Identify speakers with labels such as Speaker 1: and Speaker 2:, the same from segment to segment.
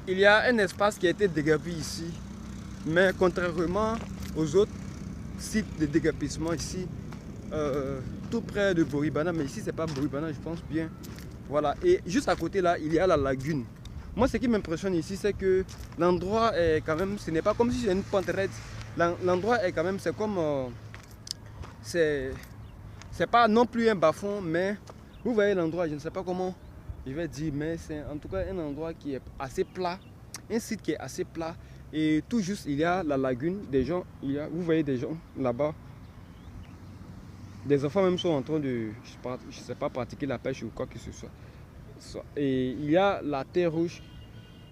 Speaker 1: il y a un espace qui a été déguerpi ici. Mais contrairement aux autres sites de déguerpissement ici, tout près de Boribana, mais ici c'est pas Boribana, je pense bien. Voilà, et juste à côté là, il y a la lagune. Moi, ce qui m'impressionne ici, c'est que l'endroit est quand même, ce n'est pas comme si c'est une pente raide. L'endroit est quand même, c'est comme, c'est pas non plus un bas-fond, mais vous voyez l'endroit, je ne sais pas comment je vais dire, mais c'est en tout cas un endroit qui est assez plat, un site qui est assez plat. Et tout juste, il y a la lagune, des gens, vous voyez des gens là-bas. Des enfants même sont en train de, je sais pas, pratiquer la pêche ou quoi que ce soit. Et il y a la terre rouge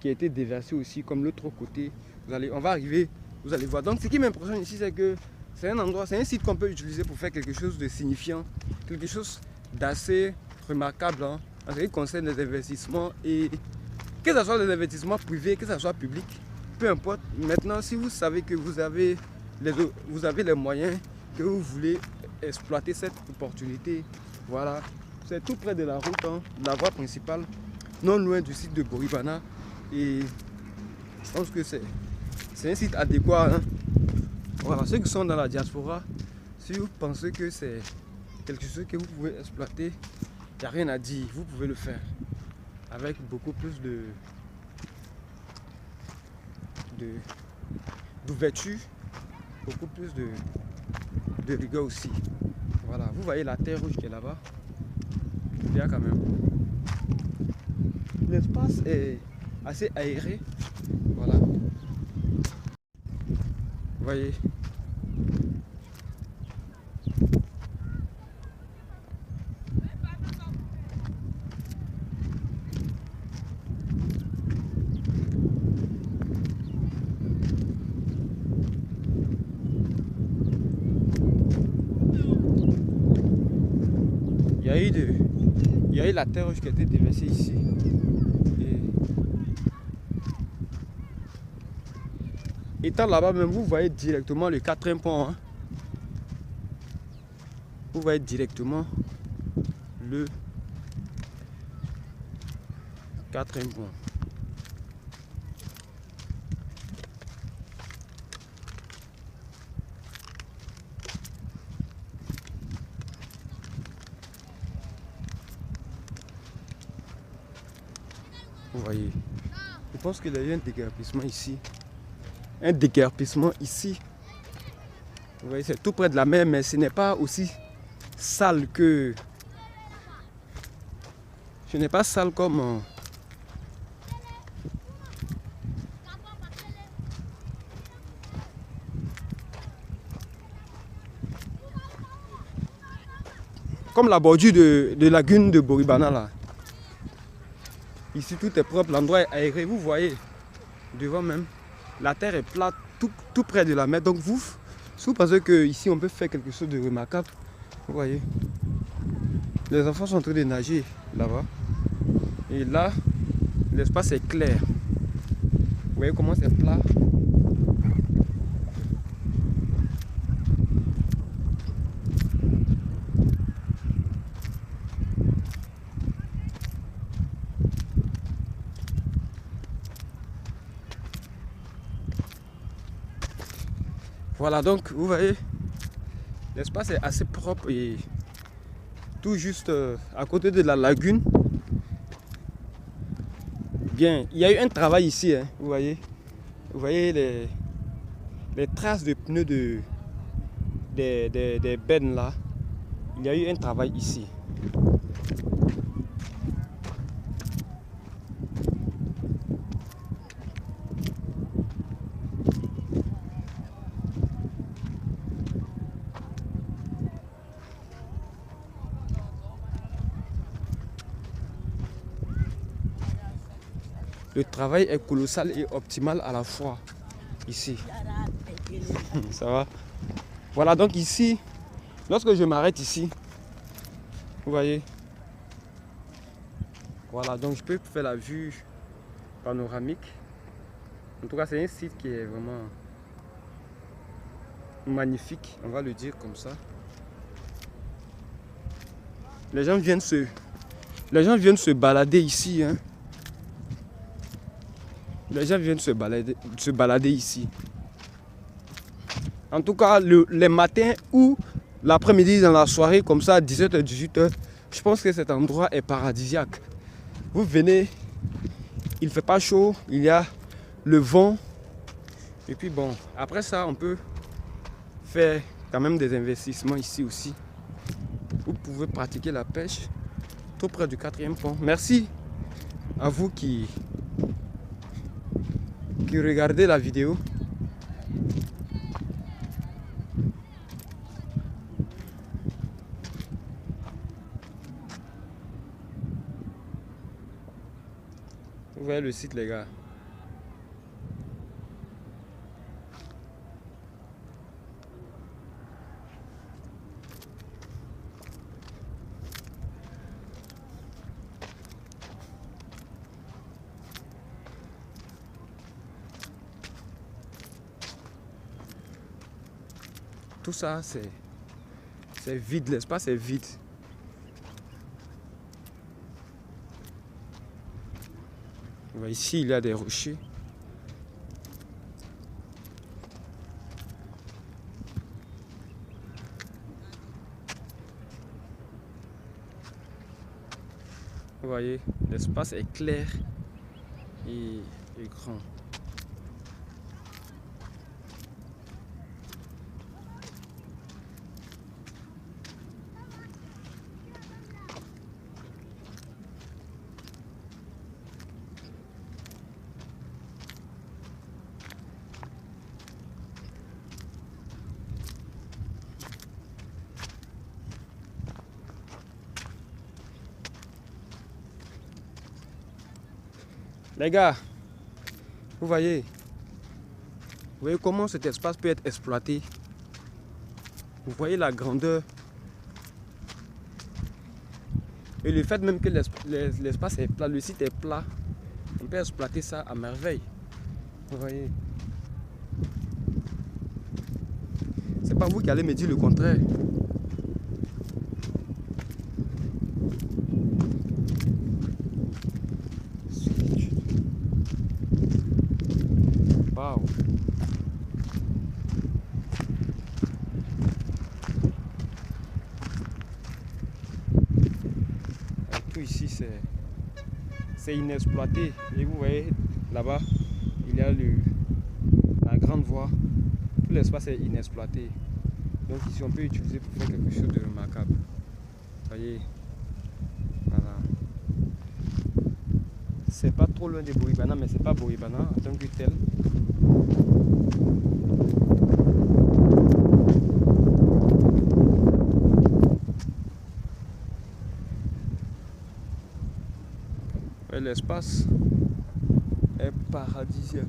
Speaker 1: qui a été déversée aussi, comme l'autre côté. On va arriver, vous allez voir. Donc ce qui m'impressionne ici, c'est que c'est un endroit, c'est un site qu'on peut utiliser pour faire quelque chose de signifiant, quelque chose d'assez remarquable, hein, en ce qui concerne les investissements. Et que ce soit des investissements privés, que ce soit public, peu importe. Maintenant, si vous savez que vous avez les moyens, que vous voulez exploiter cette opportunité, voilà, c'est tout près de la route, hein, de la voie principale, non loin du site de Boribana. Et je pense que c'est un site adéquat, hein. Voilà, ceux qui sont dans la diaspora, si vous pensez que c'est quelque chose que vous pouvez exploiter, il n'y a rien à dire, vous pouvez le faire avec beaucoup plus d'ouverture, beaucoup plus de rigueur aussi. Voilà, vous voyez la terre rouge qui est là-bas. Il y a quand même. L'espace est assez aéré. Voilà. Vous voyez. Il y a eu la terre rouge qui a été déversée ici. Et étant là-bas même, vous voyez directement le 4e pont. Hein. Vous voyez directement le 4e pont. Vous voyez, je pense qu'il y a eu un déguerpissement ici. Un déguerpissement ici. Vous voyez, c'est tout près de la mer, mais ce n'est pas aussi sale que... Ce n'est pas sale comme... Comme la bordure de lagune de Boribana là. Ici tout est propre, l'endroit est aéré, vous voyez. Devant même, la terre est plate, tout près de la mer. Donc vous, si vous pensez qu'ici on peut faire quelque chose de remarquable, vous voyez. Les enfants sont en train de nager là-bas. Et là, l'espace est clair. Vous voyez comment c'est plat. Voilà, donc vous voyez, l'espace est assez propre et tout juste à côté de la lagune. Bien, il y a eu un travail ici, hein, vous voyez. Vous voyez les traces de pneus des bennes là. Il y a eu un travail ici. Le travail est colossal et optimal à la fois ici. Ça va? Voilà, donc ici, lorsque je m'arrête ici, vous voyez, voilà, donc je peux faire la vue panoramique. En tout cas, c'est un site qui est vraiment magnifique, on va le dire comme ça. Les gens viennent se balader ici, hein. Les gens viennent se balader ici. En tout cas, les matins ou l'après-midi dans la soirée, comme ça à 17h, 18h, je pense que cet endroit est paradisiaque. Vous venez, il ne fait pas chaud, il y a le vent. Et puis bon, après ça, on peut faire quand même des investissements ici aussi. Vous pouvez pratiquer la pêche tout près du 4e pont. Merci à vous qui regardez la vidéo. Vous voyez le site, les gars. Tout ça, c'est vide, l'espace est vide. Ici, il y a des rochers. Vous voyez, l'espace est clair et grand. Les gars, vous voyez comment cet espace peut être exploité. Vous voyez la grandeur. Et le fait même que l'espace est plat, le site est plat, on peut exploiter ça à merveille. Vous voyez. C'est pas vous qui allez me dire le contraire. Waouh. Tout ici c'est inexploité. Et vous voyez là-bas, il y a la grande voie. Tout l'espace est inexploité. Donc ici on peut utiliser pour faire quelque chose de remarquable. Vous voyez. Voilà. C'est pas trop loin de Bouribana, mais c'est pas Bouribana en tant que tel. L'espace est paradisiaque.